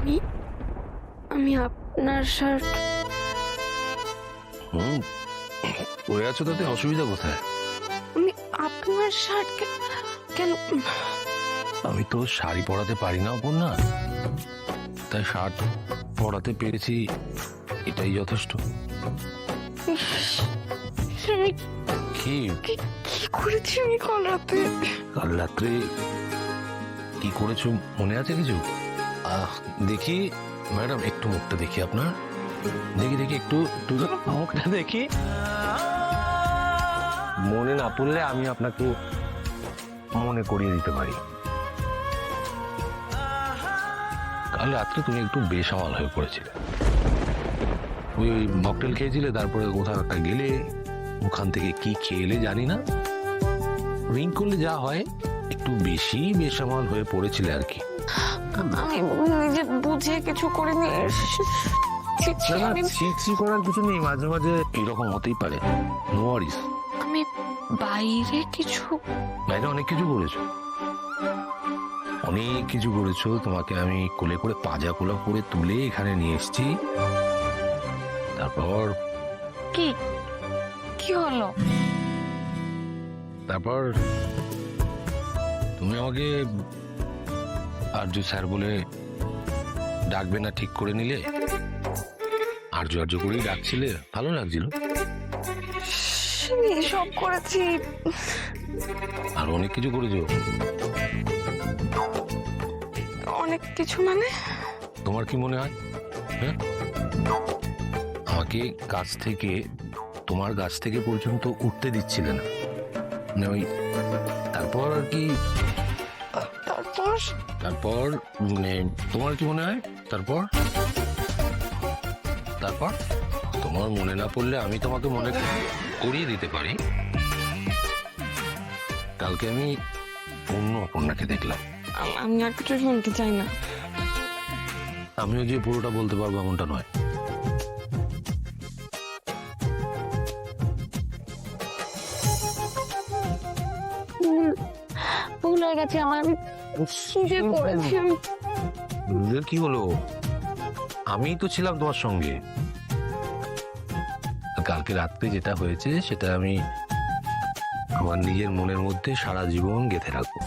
আমি আমি আপনার শার্ট পরে আছো, তাতে অসুবিধা কোথায়? আমি আপনার শার্ট কেন? আমি তো শাড়ি পরাতে পারি না অপর্ণা, তাই শার্ট পরাতে পেরেছি, এটাই যথেষ্ট। আমি কি কি করেছি আমি কাল রাতে? কাল রাত্রে কি করেছো মনে আছে কিছু? দেখি ম্যাডাম, একটু মুখটা দেখি আপনার, দেখি দেখি একটু একটু মুখটা দেখি। মনে না পড়লে আমি আপনাকে মনে করিয়ে দিতে পারি। কাল রাত্রে তুমি একটু বেসামাল হয়ে পড়েছিলে, ওই মকটেল খেয়েছিলে, তারপরে কোথাও একটা গেলে, ওখান থেকে কি খেলে জানি না, ড্রিঙ্ক করলে যা হয় একটু বেশি বেসামাল হয়ে পড়েছিলে আর কি। আমি নিজে বুঝে কিছু করিনি। ছি করার কিছু নেই, মাঝে মাঝে এরকম হতেই পারে, নো ওয়ারিস। আমি বাইরে কিছু অনেক কিছু করেছো, অনেক কিছু করেছো। তোমাকে আমি কোলে করে পাজা কোলা করে তুলে এখানে নিয়ে এসেছি, তারপর কি কি হলো? তারপর তুমি আমাকে আর্য স্যার বলে ডাকবে না ঠিক করে নিলে, আর্য আর্য করেই ডাকছিলে, ভালো লাগছিল। সব করেছি, আর অনেক কিছু করেছো। অনেক কিছু মানে? তোমার কি মনে হয়? হ্যাঁ, আমাকে গাছ থেকে, তোমার গাছ থেকে পর্যন্ত উঠতে দিচ্ছিলে না, মানে ওই তারপর আর কি, তারপর তারপর মানে তোমার কি মনে হয়? তারপর তারপর তোমার মনে না পড়লে আমি তোমাকে মনে করিয়ে দিতে পারি। কালকে আমি অন্য অপর্ণাকে দেখলাম। আমি আর কিছু শুনতে চাই না। আমিও যে পুরোটা বলতে পারবো এমনটা নয়। ভুল হয়ে গেছে আমার, কি করেছি আমি? ভুলের কি হলো? আমি তো ছিলাম তোমার সঙ্গে। কালকে রাত্রে যেটা হয়েছে সেটা আমি আমার নিজের মনের মধ্যে সারা জীবন গেঁথে রাখবো।